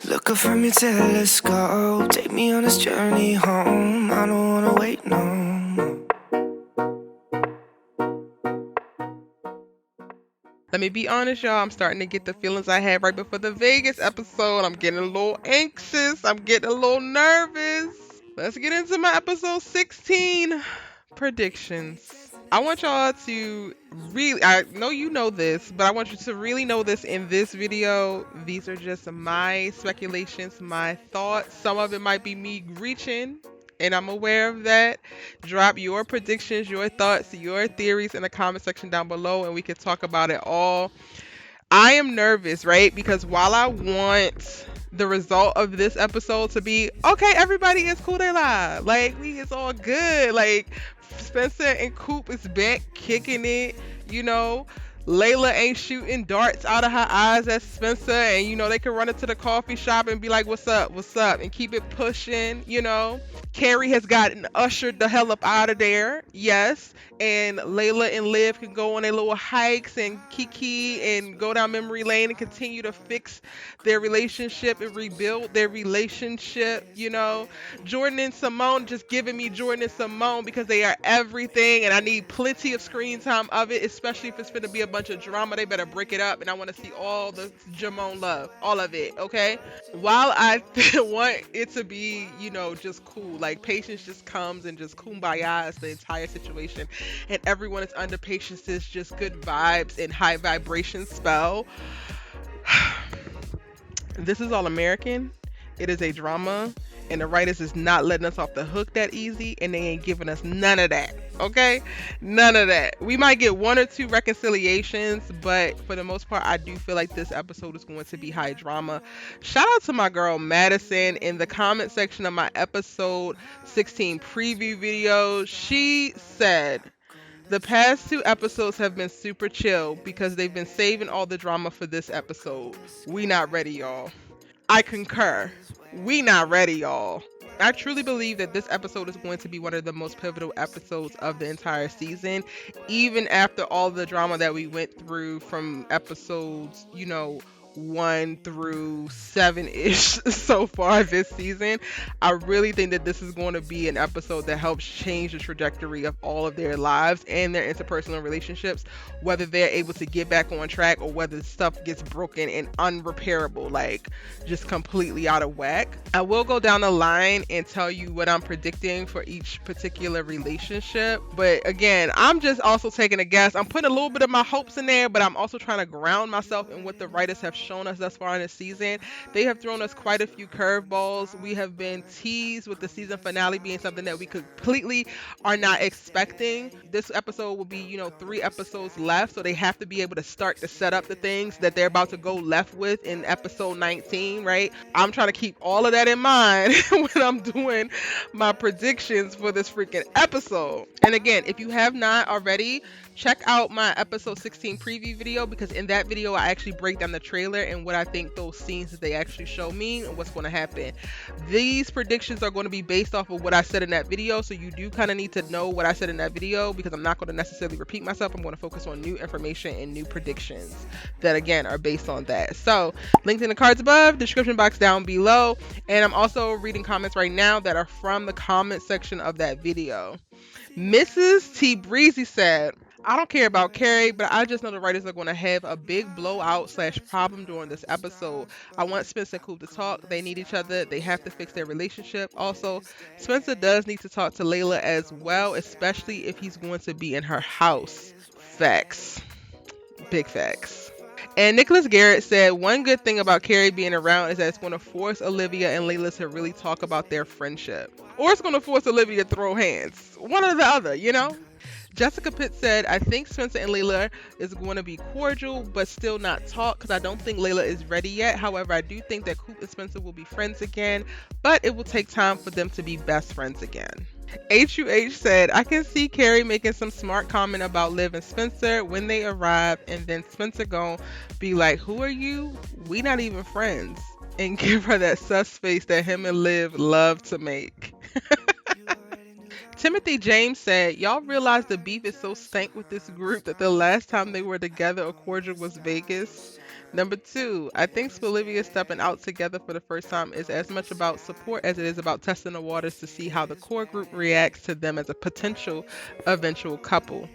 Look up from your telescope, take me on this journey home. I don't wanna wait no more. Let me be honest, y'all. I'm starting to get the feelings I had right before the Vegas episode. I'm getting a little anxious. I'm getting a little nervous. Let's get into my episode 16 predictions. I want y'all to really, I know you know this, but I want you to really know this in this video. These are just my speculations, my thoughts. Some of it might be me reaching, and I'm aware of that. Drop your predictions, your thoughts, your theories in the comment section down below, and we can talk about it all. I am nervous, right? Because while I want the result of this episode to be okay, everybody is cool, they lie. Like, it's all good. Like, Spencer and Coop is back kicking it, you know. Layla ain't shooting darts out of her eyes at Spencer, and they can run into the coffee shop and be like, what's up, and keep it pushing, you know. Carrie has gotten ushered the hell up out of there, yes, and Layla and Liv can go on their little hikes and kiki and go down memory lane and continue to fix their relationship and rebuild their relationship, you know. Jordan and Simone, just giving me Jordan and Simone because they are everything, and I need plenty of screen time of it, especially if it's going to be a bunch of drama. They better break it up, and I want to see all the Jamone love, all of it, okay? While I want it to be, just cool, like patience just comes and just kumbayas the entire situation, and everyone is under patience's just good vibes and high vibration spell. This is all American. It is a drama, and the writers is not letting us off the hook that easy, and they ain't giving us none of that, okay? None of that. We might get one or two reconciliations, but for the most part, I do feel like this episode is going to be high drama. Shout out to my girl Madison in the comment section of my episode 16 preview video. She said, the past two episodes have been super chill because they've been saving all the drama for this episode. We not ready, y'all. I concur. We not ready, y'all. I truly believe that this episode is going to be one of the most pivotal episodes of the entire season, even after all the drama that we went through from episodes, 1 through 7-ish so far this season. I really think that this is going to be an episode that helps change the trajectory of all of their lives and their interpersonal relationships, whether they're able to get back on track or whether stuff gets broken and unrepairable, like just completely out of whack. I will go down the line and tell you what I'm predicting for each particular relationship, but again, I'm just also taking a guess. I'm putting a little bit of my hopes in there, but I'm also trying to ground myself in what the writers have shown us thus far in the season. They have thrown us quite a few curveballs. We have been teased with the season finale being something that we completely are not expecting. This episode will be, 3 episodes left, so they have to be able to start to set up the things that they're about to go left with in episode 19, right? I'm trying to keep all of that in mind when I'm doing my predictions for this freaking episode. And again, if you have not already, check out my episode 16 preview video, because in that video I actually break down the trailer and what I think those scenes that they actually show mean and what's going to happen. These predictions are going to be based off of what I said in that video, so you do kind of need to know what I said in that video, because I'm not going to necessarily repeat myself. I'm going to focus on new information and new predictions that again are based on that. So links in the cards above, description box down below, and I'm also reading comments right now that are from the comment section of that video. Mrs. T Breezy said, I don't care about Carrie, but I just know the writers are going to have a big blowout / problem during this episode. I want Spencer and Coop to talk. They need each other. They have to fix their relationship. Also, Spencer does need to talk to Layla as well, especially if he's going to be in her house. Facts. Big facts. And Nicholas Garrett said, one good thing about Carrie being around is that it's going to force Olivia and Layla to really talk about their friendship. Or it's going to force Olivia to throw hands. One or the other, Jessica Pitt said, I think Spencer and Layla is going to be cordial, but still not talk, because I don't think Layla is ready yet. However, I do think that Coop and Spencer will be friends again, but it will take time for them to be best friends again. HUH said, I can see Carrie making some smart comment about Liv and Spencer when they arrive, and then Spencer gon' be like, who are you? We not even friends. And give her that sus face that him and Liv love to make. Timothy James said, y'all realize the beef is so stank with this group that the last time they were together or cordial was Vegas? Number two, I think Olivia stepping out together for the first time is as much about support as it is about testing the waters to see how the core group reacts to them as a potential eventual couple.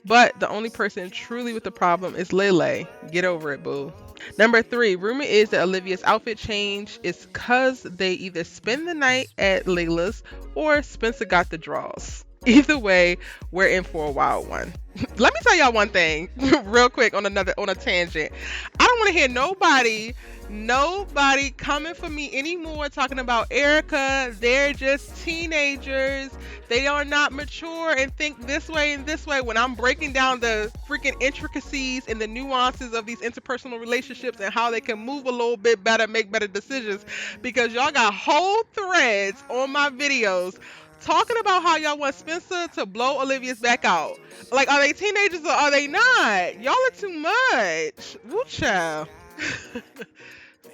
But the only person truly with the problem is Lele. Get over it, boo. Number three, rumor is that Olivia's outfit change is cause they either spend the night at Layla's or Spencer got the draws. Either way, we're in for a wild one. Let me tell y'all one thing, real quick on a tangent. I don't want to hear nobody coming for me anymore talking about Erica. They're just teenagers. They are not mature and think this way and this way when I'm breaking down the freaking intricacies and the nuances of these interpersonal relationships and how they can move a little bit better, make better decisions. Because y'all got whole threads on my videos talking about how y'all want Spencer to blow Olivia's back out. Like, are they teenagers or are they not? Y'all are too much. Woo child.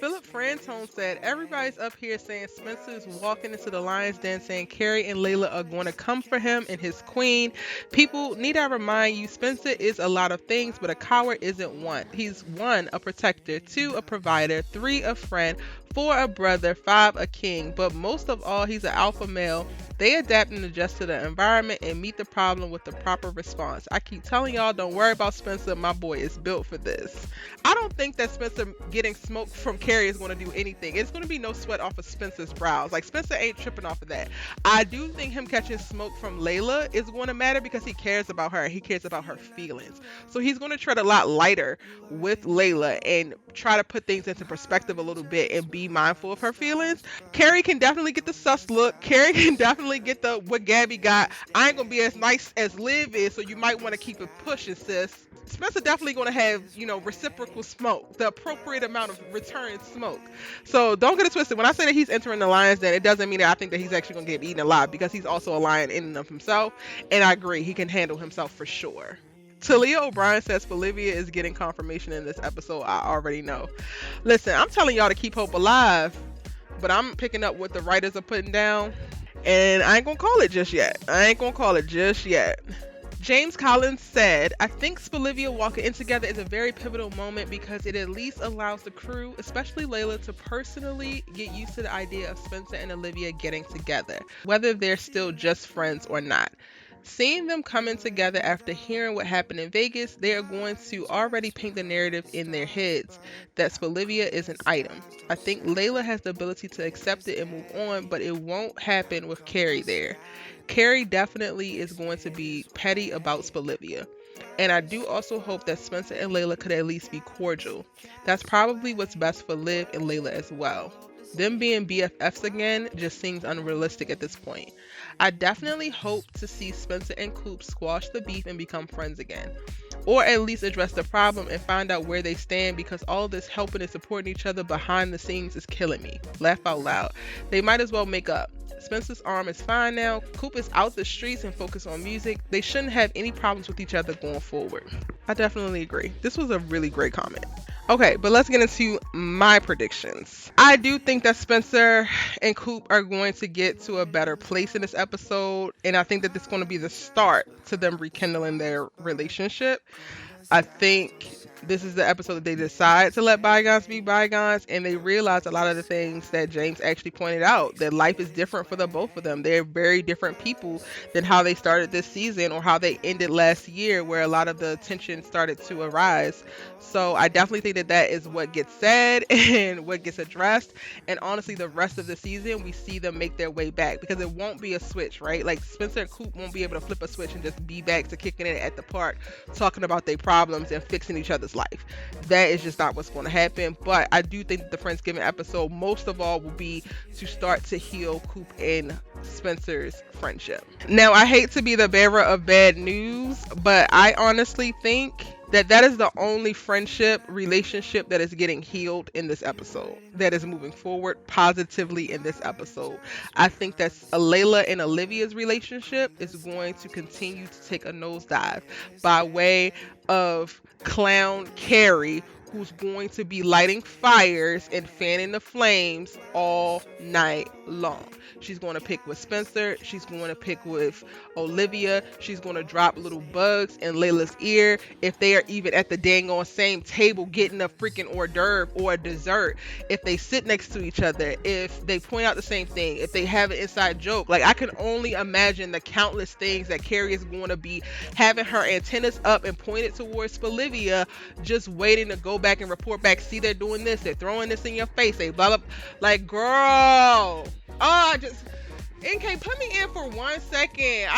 Philip Frantone said, everybody's up here saying Spencer is walking into the lion's den saying Carrie and Layla are going to come for him and his queen. People, need I remind you, Spencer is a lot of things, but a coward isn't one. He's one, a protector, two, a provider, three, a friend, four, a brother, five, a king, but most of all, he's an alpha male. They adapt and adjust to the environment and meet the problem with the proper response. I keep telling y'all, don't worry about Spencer. My boy is built for this. I don't think that Spencer getting smoke from Carrie is going to do anything. It's going to be no sweat off of Spencer's brows. Like, Spencer ain't tripping off of that. I do think him catching smoke from Layla is going to matter because he cares about her. He cares about her feelings. So he's going to tread a lot lighter with Layla and try to put things into perspective a little bit and be mindful of her feelings. Carrie can definitely get the sus look. Carrie can definitely get the what Gabby got. I ain't gonna be as nice as Liv is, so you might want to keep it pushing, sis. Spencer definitely gonna have, reciprocal smoke, the appropriate amount of return smoke. So don't get it twisted. When I say that he's entering the lion's den, it doesn't mean that I think that he's actually gonna get eaten alive, because he's also a lion in and of himself. And I agree, he can handle himself for sure. Talia O'Brien says Olivia is getting confirmation in this episode. I already know. Listen, I'm telling y'all to keep hope alive, but I'm picking up what the writers are putting down, and I ain't gonna call it just yet. James Collins said, I think Olivia walking in together is a very pivotal moment because it at least allows the crew, especially Layla, to personally get used to the idea of Spencer and Olivia getting together, whether they're still just friends or not. Seeing them coming together after hearing what happened in Vegas, they are going to already paint the narrative in their heads that Olivia is an item. I think Layla has the ability to accept it and move on, but it won't happen with Carrie there. Carrie definitely is going to be petty about Olivia. And I do also hope that Spencer and Layla could at least be cordial. That's probably what's best for Liv and Layla as well. Them being BFFs again just seems unrealistic at this point. I definitely hope to see Spencer and Coop squash the beef and become friends again. Or at least address the problem and find out where they stand, because all this helping and supporting each other behind the scenes is killing me. Laugh out loud. They might as well make up. Spencer's arm is fine now. Coop is out the streets and focused on music. They shouldn't have any problems with each other going forward. I definitely agree. This was a really great comment. Okay, but let's get into my predictions. I do think that Spencer and Coop are going to get to a better place in this episode, and I think that this is going to be the start to them rekindling their relationship. I think this is the episode that they decide to let bygones be bygones, and they realize a lot of the things that James actually pointed out, that life is different for the both of them. They're very different people than how they started this season or how they ended last year, where a lot of the tension started to arise. So I definitely think that that is what gets said and what gets addressed. And honestly, the rest of the season, we see them make their way back, because it won't be a switch, right? Like, Spencer and Coop won't be able to flip a switch and just be back to kicking it at the park, talking about their problems and fixing each other's life. That is just not what's going to happen. But I do think that the Friendsgiving episode, most of all, will be to start to heal Coop and Spencer's friendship. Now, I hate to be the bearer of bad news, but I honestly think that is the only friendship relationship that is getting healed in this episode, that is moving forward positively in this episode. I think that Layla and Olivia's relationship is going to continue to take a nosedive by way of clown Carrie, who's going to be lighting fires and fanning the flames all night long. She's going to pick with Spencer. She's going to pick with Olivia. She's going to drop little bugs in Layla's ear if they are even at the dang on same table getting a freaking hors d'oeuvre or a dessert. If they sit next to each other, if they point out the same thing, if they have an inside joke. Like, I can only imagine the countless things that Carrie is going to be having her antennas up and pointed towards Olivia, just waiting to go back and report back. See, they're doing this, they're throwing this in your face, they blah blah. Like, girl, NK, put me in for 1 second.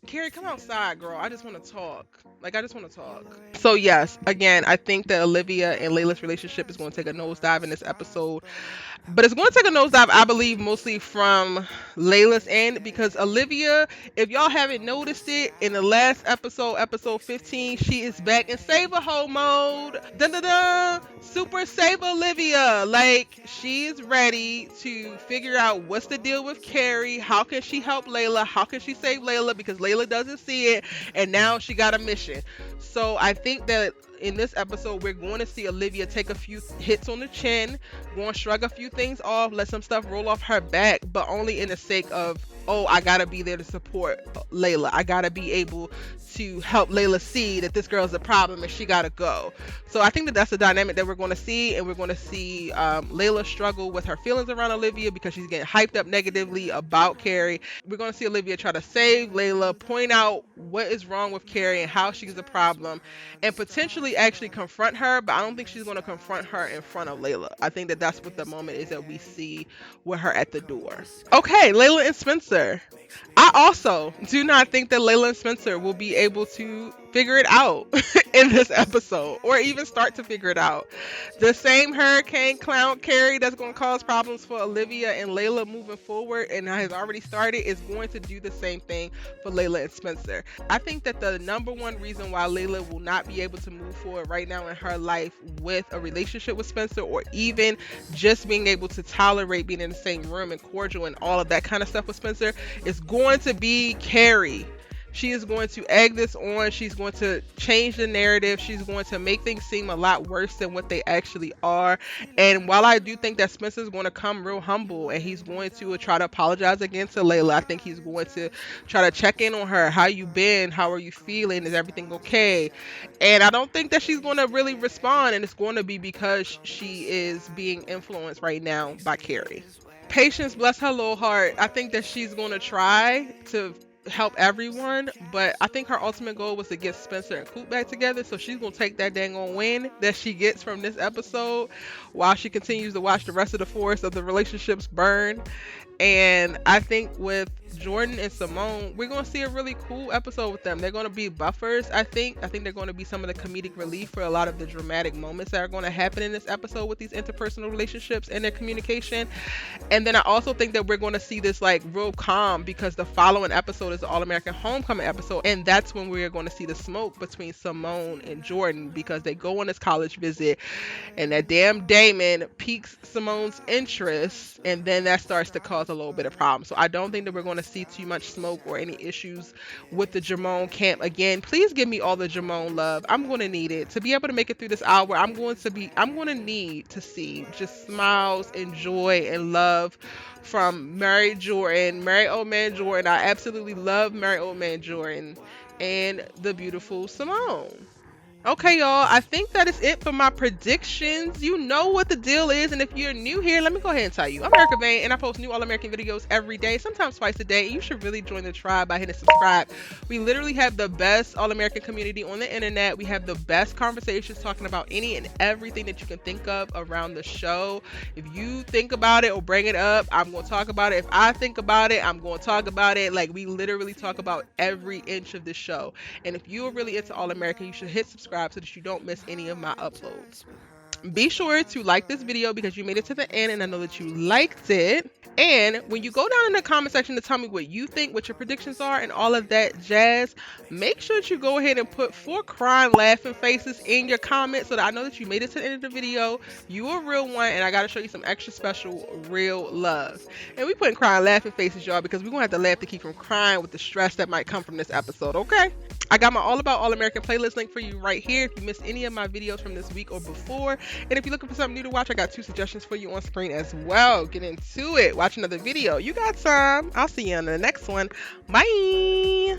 Carrie, come outside, girl. I just want to talk. Like, I just want to talk. So, yes, again, I think that Olivia and Layla's relationship is going to take a nosedive in this episode. But it's going to take a nosedive, I believe, mostly from Layla's end, because Olivia, if y'all haven't noticed it, in the last episode, episode 15, she is back in save-a-hoe mode. Dun dun dun! Super save Olivia. Like, she's ready to figure out what's the deal with Carrie. How can she help Layla? How can she save Layla? Because Layla doesn't see it, and now she got a mission. So I think that in this episode, we're going to see Olivia take a few hits on the chin, going to shrug a few things off, let some stuff roll off her back, but only in the sake of, oh, I gotta be there to support Layla. I gotta be able to help Layla see that this girl's a problem and she gotta go. So I think that that's the dynamic that we're going to see, and we're going to see Layla struggle with her feelings around Olivia because she's getting hyped up negatively about Carrie. We're going to see Olivia try to save Layla, point out what is wrong with Carrie and how she's a problem, and potentially actually confront her, but I don't think she's going to confront her in front of Layla. I think that that's what the moment is that we see with her at the door. Okay, Layla and Spencer. I also do not think that Layla and Spencer will be able to figure it out in this episode, or even start to figure it out. The same hurricane clown Carrie that's going to cause problems for Olivia and Layla moving forward, and has already started, is going to do the same thing for Layla and Spencer. I think that the number one reason why Layla will not be able to move forward right now in her life with a relationship with Spencer, or even just being able to tolerate being in the same room and cordial and all of that kind of stuff with Spencer, is going to be Carrie. She is going to egg this on. She's going to change the narrative. She's going to make things seem a lot worse than what they actually are. And while I do think that Spencer's going to come real humble and he's going to try to apologize again to Layla, I think he's going to try to check in on her. How you been? How are you feeling? Is everything okay? And I don't think that she's going to really respond, and it's going to be because she is being influenced right now by Carrie. Patience, bless her little heart. I think that she's going to try to help everyone, but I think her ultimate goal was to get Spencer and Coop back together, so she's gonna take that dang on win that she gets from this episode while she continues to watch the rest of the forest of the relationships burn. And I think with Jordan and Simone, we're going to see a really cool episode with them. They're going to be buffers, I think. I think they're going to be some of the comedic relief for a lot of the dramatic moments that are going to happen in this episode with these interpersonal relationships and their communication. And then I also think that we're going to see this like real calm, because the following episode is the All-American Homecoming episode. And that's when we're going to see the smoke between Simone and Jordan, because they go on this college visit and that damn Damon piques Simone's interest. And then that starts to cause a little bit of problem. So I don't think that we're going to see too much smoke or any issues with the Jamone camp. Again, please give me all the Jamone love. I'm going to need it to be able to make it through this hour. I'm going to need to see just smiles and joy and love from Mary Old Man Jordan. I absolutely love Mary Old Man Jordan and the beautiful Simone. Okay, y'all, I think that is it for my predictions. You know what the deal is, and if you're new here, let me go ahead and tell you. I'm Erica Bain, and I post new All-American videos every day, sometimes twice a day. You should really join the tribe by hitting subscribe. We literally have the best All-American community on the internet. We have the best conversations talking about any and everything that you can think of around the show. If you think about it or bring it up, I'm going to talk about it. If I think about it, I'm going to talk about it. Like, we literally talk about every inch of this show. And if you're really into All-American, you should hit subscribe so that you don't miss any of my uploads. Be sure to like this video because you made it to the end and I know that you liked it. And when you go down in the comment section to tell me what you think, what your predictions are, and all of that jazz, make sure that you go ahead and put 4 crying laughing faces in your comments so that I know that you made it to the end of the video. You a real one, and I got to show you some extra special real love. And we putting crying laughing faces, y'all, because we're going to have to laugh to keep from crying with the stress that might come from this episode, okay? I got my All About All American playlist link for you right here if you missed any of my videos from this week or before. And if you're looking for something new to watch, I got 2 suggestions for you on screen as well. Get into it. Watch another video. You got time. I'll see you on the next one. Bye.